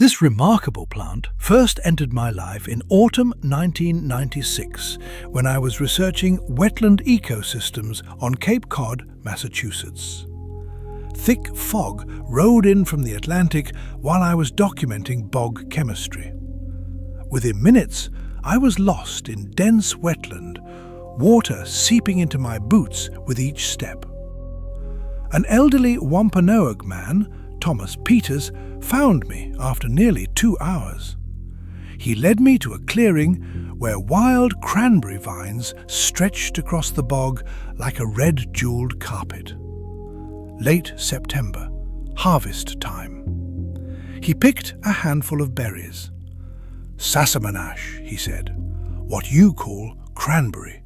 This remarkable plant first entered my life in autumn 1996 when I was researching wetland ecosystems on Cape Cod, Massachusetts. Thick fog rolled in from the Atlantic while I was documenting bog chemistry. Within minutes, I was lost in dense wetland, water seeping into my boots with each step. An elderly Wampanoag man, Thomas Peters, found me after nearly 2 hours. He led me to a clearing where wild cranberry vines stretched across the bog like a red jeweled carpet. Late September, harvest time. He picked a handful of berries. "Sassamanash," he said, "what you call cranberry.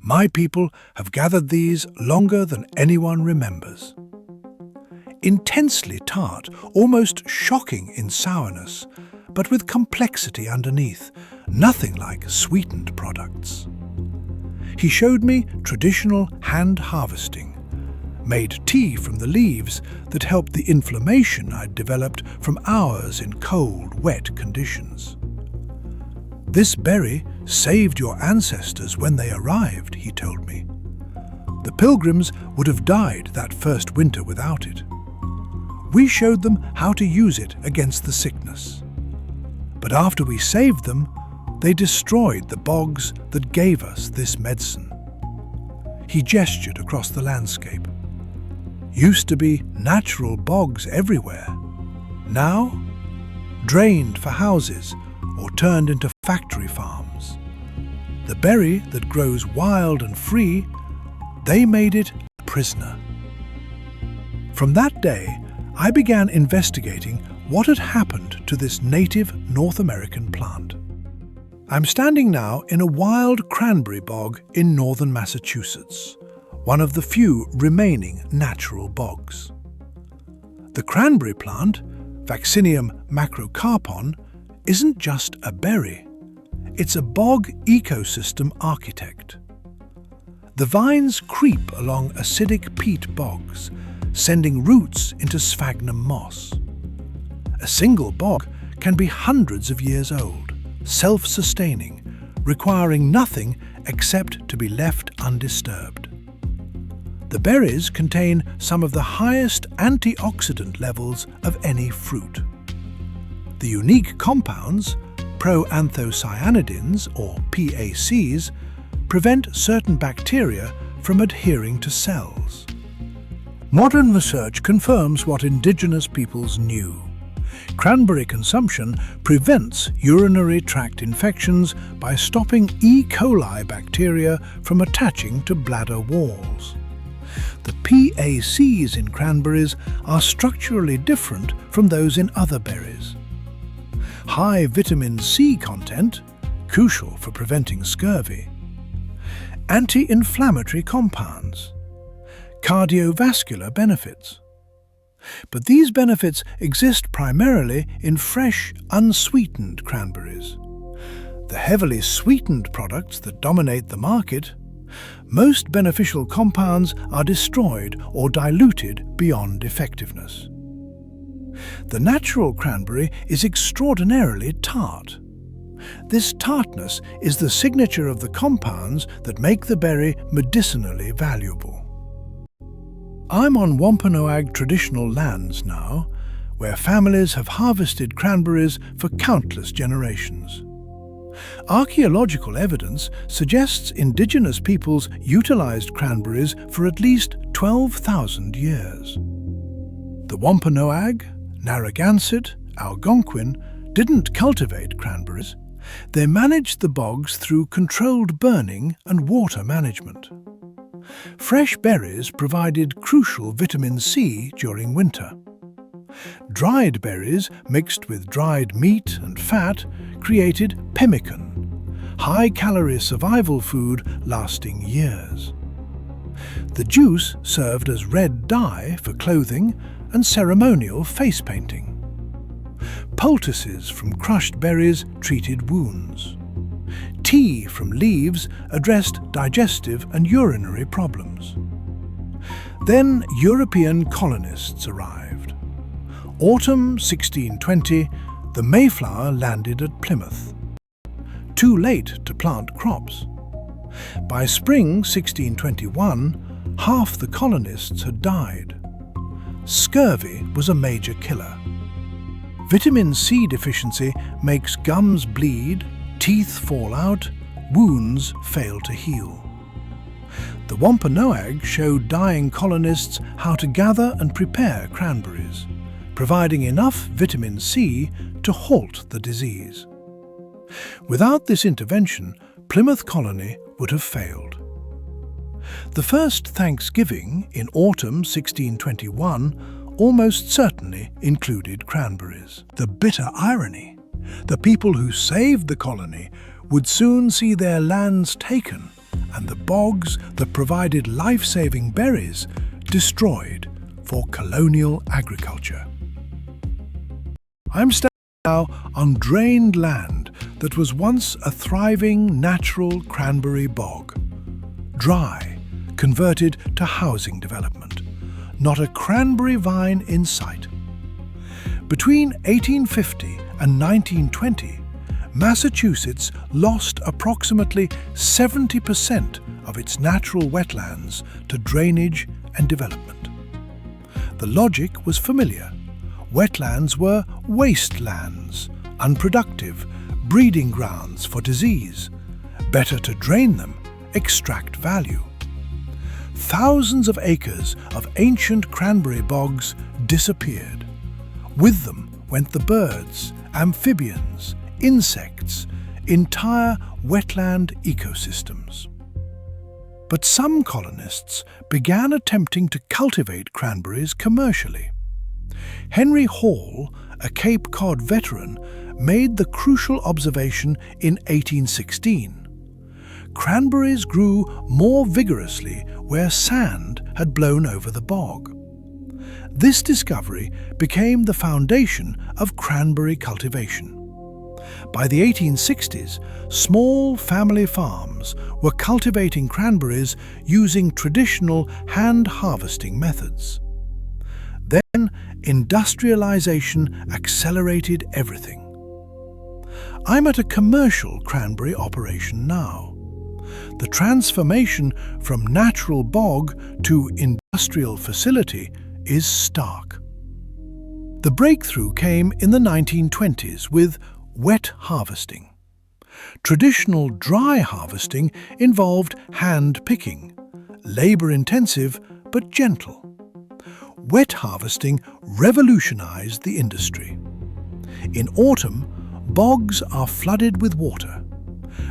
My people have gathered these longer than anyone remembers." Intensely tart, almost shocking in sourness, but with complexity underneath, nothing like sweetened products. He showed me traditional hand harvesting, made tea from the leaves that helped the inflammation I'd developed from hours in cold, wet conditions. "This berry saved your ancestors when they arrived," he told me. "The pilgrims would have died that first winter without it. We showed them how to use it against the sickness. But after we saved them, they destroyed the bogs that gave us this medicine." He gestured across the landscape. Used to be natural bogs everywhere. Now, drained for houses or turned into factory farms. The berry that grows wild and free, they made it a prisoner. From that day, I began investigating what had happened to this native North American plant. I'm standing now in a wild cranberry bog in northern Massachusetts, one of the few remaining natural bogs. The cranberry plant, Vaccinium macrocarpon, isn't just a berry. It's a bog ecosystem architect. The vines creep along acidic peat bogs, sending roots into sphagnum moss. A single bog can be hundreds of years old, self-sustaining, requiring nothing except to be left undisturbed. The berries contain some of the highest antioxidant levels of any fruit. The unique compounds, proanthocyanidins or PACs, prevent certain bacteria from adhering to cells. Modern research confirms what indigenous peoples knew. Cranberry consumption prevents urinary tract infections by stopping E. coli bacteria from attaching to bladder walls. The PACs in cranberries are structurally different from those in other berries. High vitamin C content, crucial for preventing scurvy. Anti-inflammatory compounds. Cardiovascular benefits. But these benefits exist primarily in fresh, unsweetened cranberries. The heavily sweetened products that dominate the market, most beneficial compounds are destroyed or diluted beyond effectiveness. The natural cranberry is extraordinarily tart. This tartness is the signature of the compounds that make the berry medicinally valuable. I'm on Wampanoag traditional lands now, where families have harvested cranberries for countless generations. Archaeological evidence suggests indigenous peoples utilized cranberries for at least 12,000 years. The Wampanoag, Narragansett, Algonquin didn't cultivate cranberries. They managed the bogs through controlled burning and water management. Fresh berries provided crucial vitamin C during winter. Dried berries mixed with dried meat and fat created pemmican, high-calorie survival food lasting years. The juice served as red dye for clothing and ceremonial face painting. Poultices from crushed berries treated wounds. Tea from leaves addressed digestive and urinary problems. Then European colonists arrived. Autumn 1620, the Mayflower landed at Plymouth. Too late to plant crops. By spring 1621, half the colonists had died. Scurvy was a major killer. Vitamin C deficiency makes gums bleed, teeth fall out, wounds fail to heal. The Wampanoag showed dying colonists how to gather and prepare cranberries, providing enough vitamin C to halt the disease. Without this intervention, Plymouth colony would have failed. The first Thanksgiving in autumn 1621 almost certainly included cranberries. The bitter irony: the people who saved the colony would soon see their lands taken and the bogs that provided life-saving berries destroyed for colonial agriculture. I'm standing now on drained land that was once a thriving natural cranberry bog. Dry, converted to housing development. Not a cranberry vine in sight. Between 1850 and 1920, Massachusetts lost approximately 70% of its natural wetlands to drainage and development. The logic was familiar. Wetlands were wastelands, unproductive, breeding grounds for disease. Better to drain them, extract value. Thousands of acres of ancient cranberry bogs disappeared. With them went the birds, amphibians, insects, entire wetland ecosystems. But some colonists began attempting to cultivate cranberries commercially. Henry Hall, a Cape Cod veteran, made the crucial observation in 1816. Cranberries grew more vigorously where sand had blown over the bog. This discovery became the foundation of cranberry cultivation. By the 1860s, small family farms were cultivating cranberries using traditional hand-harvesting methods. Then, industrialization accelerated everything. I'm at a commercial cranberry operation now. The transformation from natural bog to industrial facility is stark. The breakthrough came in the 1920s with wet harvesting. Traditional dry harvesting involved hand picking, labor-intensive but gentle. Wet harvesting revolutionized the industry. In autumn, bogs are flooded with water.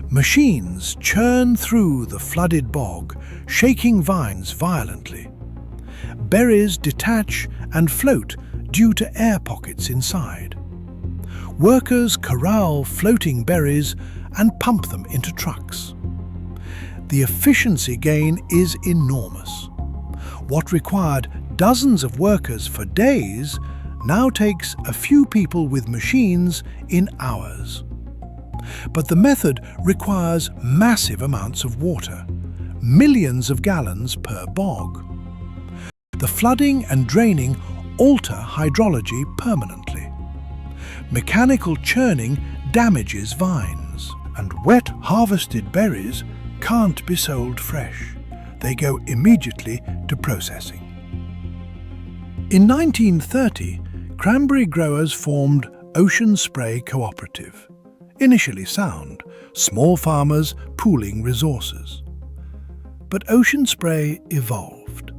Machines churn through the flooded bog, shaking vines violently. Berries detach and float due to air pockets inside. Workers corral floating berries and pump them into trucks. The efficiency gain is enormous. What required dozens of workers for days now takes a few people with machines in hours. But the method requires massive amounts of water, millions of gallons per bog. The flooding and draining alter hydrology permanently. Mechanical churning damages vines, and wet harvested berries can't be sold fresh. They go immediately to processing. In 1930, cranberry growers formed Ocean Spray Cooperative. Initially sound, small farmers pooling resources. But Ocean Spray evolved.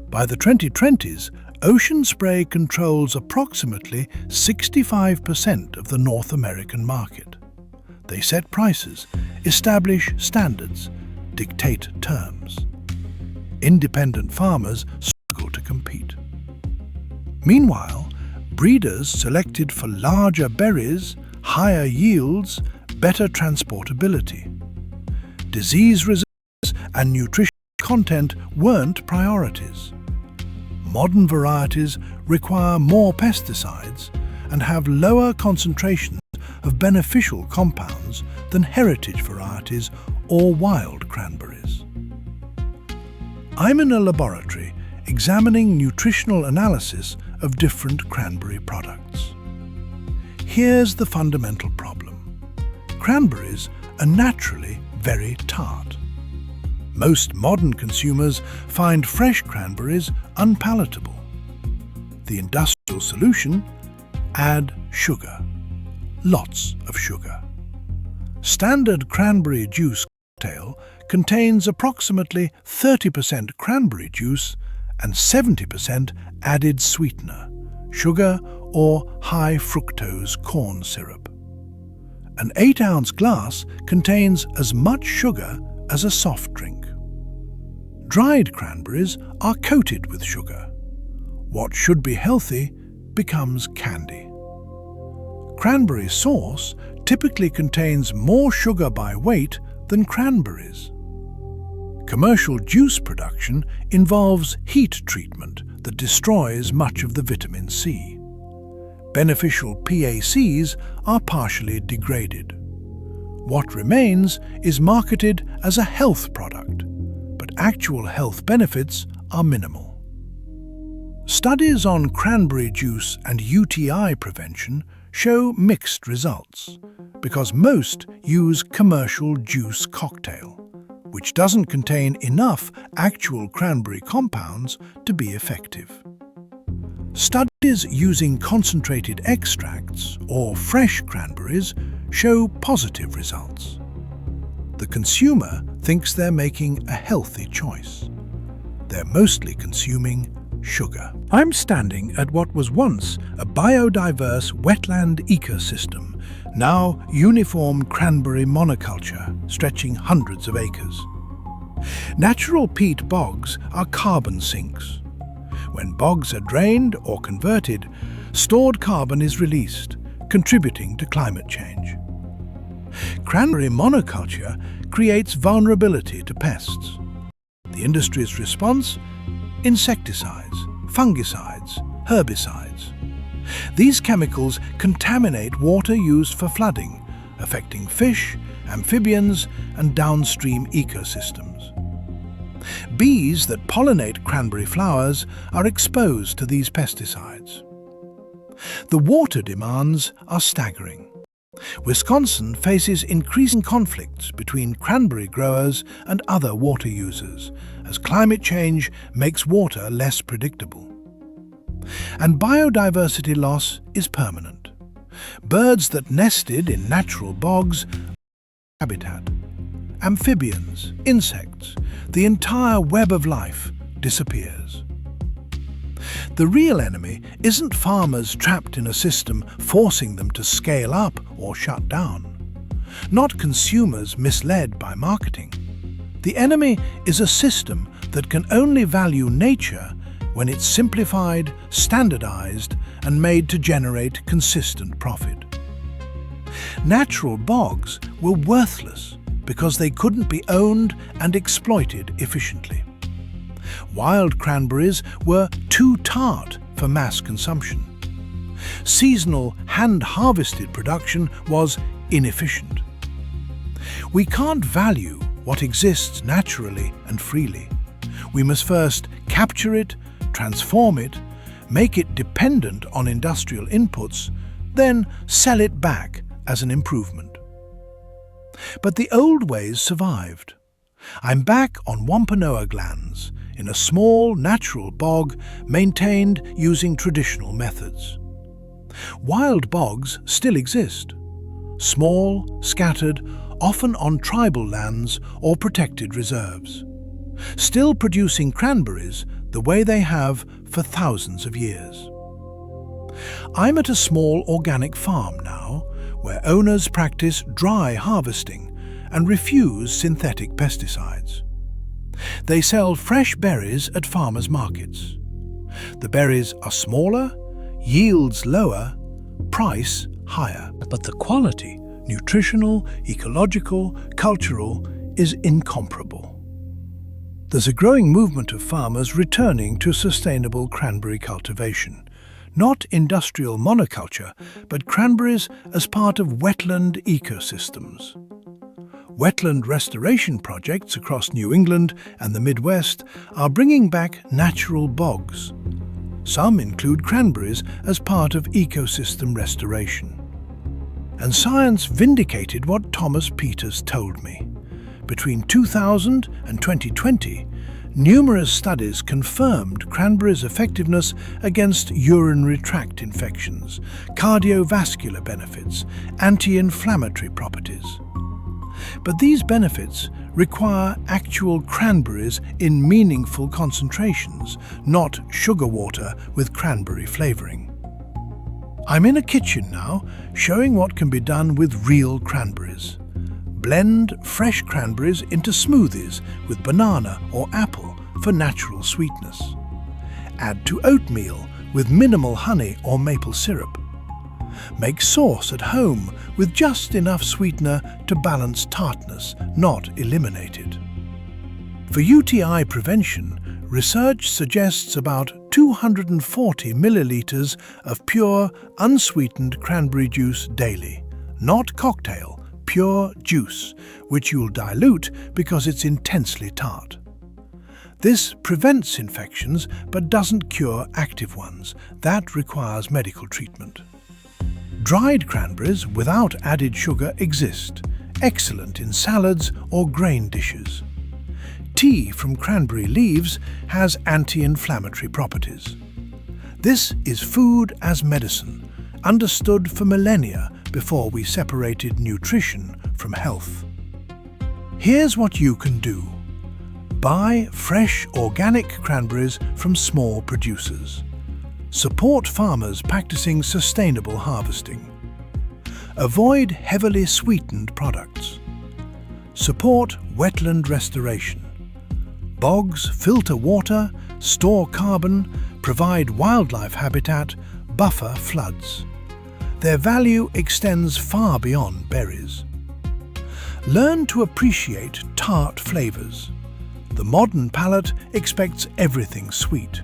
By the 2020s, Ocean Spray controls approximately 65% of the North American market. They set prices, establish standards, dictate terms. Independent farmers struggle to compete. Meanwhile, breeders selected for larger berries, higher yields, better transportability. Disease resistance and nutrition content weren't priorities. Modern varieties require more pesticides and have lower concentrations of beneficial compounds than heritage varieties or wild cranberries. I'm in a laboratory examining nutritional analysis of different cranberry products. Here's the fundamental problem. Cranberries are naturally very tart. Most modern consumers find fresh cranberries unpalatable. The industrial solution? Add sugar. Lots of sugar. Standard cranberry juice cocktail contains approximately 30% cranberry juice and 70% added sweetener, sugar or high fructose corn syrup. An 8-ounce glass contains as much sugar as a soft drink. Dried cranberries are coated with sugar. What should be healthy becomes candy. Cranberry sauce typically contains more sugar by weight than cranberries. Commercial juice production involves heat treatment that destroys much of the vitamin C. Beneficial PACs are partially degraded. What remains is marketed as a health product, but actual health benefits are minimal. Studies on cranberry juice and UTI prevention show mixed results because most use commercial juice cocktail, which doesn't contain enough actual cranberry compounds to be effective. Studies using concentrated extracts or fresh cranberries show positive results. The consumer thinks they're making a healthy choice. They're mostly consuming sugar. I'm standing at what was once a biodiverse wetland ecosystem, now uniform cranberry monoculture stretching hundreds of acres. Natural peat bogs are carbon sinks. When bogs are drained or converted, stored carbon is released, contributing to climate change. Cranberry monoculture creates vulnerability to pests. The industry's response? Insecticides, fungicides, herbicides. These chemicals contaminate water used for flooding, affecting fish, amphibians, and downstream ecosystems. Bees that pollinate cranberry flowers are exposed to these pesticides. The water demands are staggering. Wisconsin faces increasing conflicts between cranberry growers and other water users as climate change makes water less predictable. And biodiversity loss is permanent. Birds that nested in natural bogs habitat. Amphibians, insects, the entire web of life disappears. The real enemy isn't farmers trapped in a system forcing them to scale up or shut down, not consumers misled by marketing. The enemy is a system that can only value nature when it's simplified, standardized, and made to generate consistent profit. Natural bogs were worthless because they couldn't be owned and exploited efficiently. Wild cranberries were too tart for mass consumption. Seasonal, hand-harvested production was inefficient. We can't value what exists naturally and freely. We must first capture it, transform it, make it dependent on industrial inputs, then sell it back as an improvement. But the old ways survived. I'm back on Wampanoag lands, in a small natural bog maintained using traditional methods. Wild bogs still exist. Small, scattered, often on tribal lands or protected reserves. Still producing cranberries the way they have for thousands of years. I'm at a small organic farm now, where owners practice dry harvesting and refuse synthetic pesticides. They sell fresh berries at farmers' markets. The berries are smaller, yields lower, price higher. But the quality, nutritional, ecological, cultural, is incomparable. There's a growing movement of farmers returning to sustainable cranberry cultivation. Not industrial monoculture, but cranberries as part of wetland ecosystems. Wetland restoration projects across New England and the Midwest are bringing back natural bogs. Some include cranberries as part of ecosystem restoration. And science vindicated what Thomas Peters told me. Between 2000 and 2020, numerous studies confirmed cranberries' effectiveness against urinary tract infections, cardiovascular benefits, anti-inflammatory properties. But these benefits require actual cranberries in meaningful concentrations, not sugar water with cranberry flavoring. I'm in a kitchen now, showing what can be done with real cranberries. Blend fresh cranberries into smoothies with banana or apple for natural sweetness. Add to oatmeal with minimal honey or maple syrup. Make sauce at home with just enough sweetener to balance tartness, not eliminate it. For UTI prevention, research suggests about 240 milliliters of pure, unsweetened cranberry juice daily, not cocktail, pure juice, which you'll dilute because it's intensely tart. This prevents infections but doesn't cure active ones. That requires medical treatment. Dried cranberries without added sugar exist, excellent in salads or grain dishes. Tea from cranberry leaves has anti-inflammatory properties. This is food as medicine, understood for millennia before we separated nutrition from health. Here's what you can do. Buy fresh organic cranberries from small producers. Support farmers practicing sustainable harvesting. Avoid heavily sweetened products. Support wetland restoration. Bogs filter water, store carbon, provide wildlife habitat, buffer floods. Their value extends far beyond berries. Learn to appreciate tart flavors. The modern palate expects everything sweet.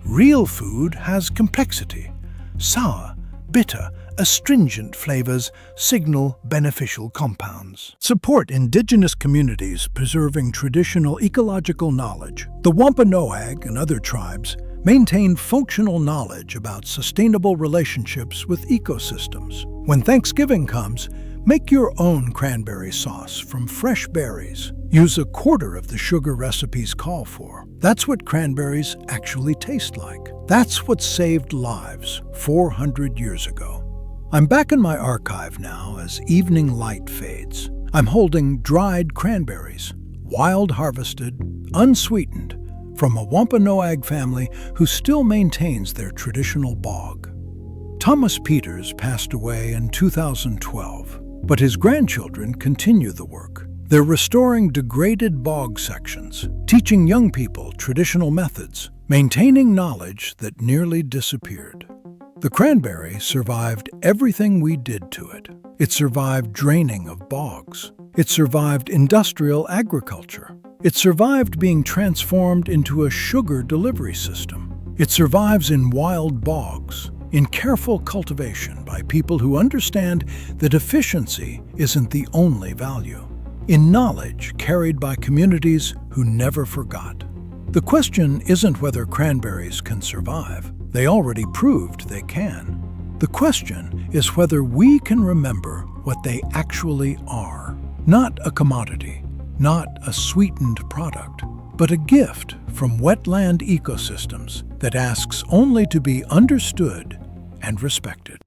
Real food has complexity. Sour, bitter, astringent flavors signal beneficial compounds. Support Indigenous communities preserving traditional ecological knowledge. The Wampanoag and other tribes maintain functional knowledge about sustainable relationships with ecosystems. When Thanksgiving comes, make your own cranberry sauce from fresh berries. Use a quarter of the sugar recipes call for. That's what cranberries actually taste like. That's what saved lives 400 years ago. I'm back in my archive now as evening light fades. I'm holding dried cranberries, wild harvested, unsweetened, from a Wampanoag family who still maintains their traditional bog. Thomas Peters passed away in 2012, but his grandchildren continue the work. They're restoring degraded bog sections, teaching young people traditional methods, maintaining knowledge that nearly disappeared. The cranberry survived everything we did to it. It survived draining of bogs. It survived industrial agriculture. It survived being transformed into a sugar delivery system. It survives in wild bogs, in careful cultivation by people who understand that efficiency isn't the only value, in knowledge carried by communities who never forgot. The question isn't whether cranberries can survive. They already proved they can. The question is whether we can remember what they actually are. Not a commodity, not a sweetened product, but a gift from wetland ecosystems that asks only to be understood and respected.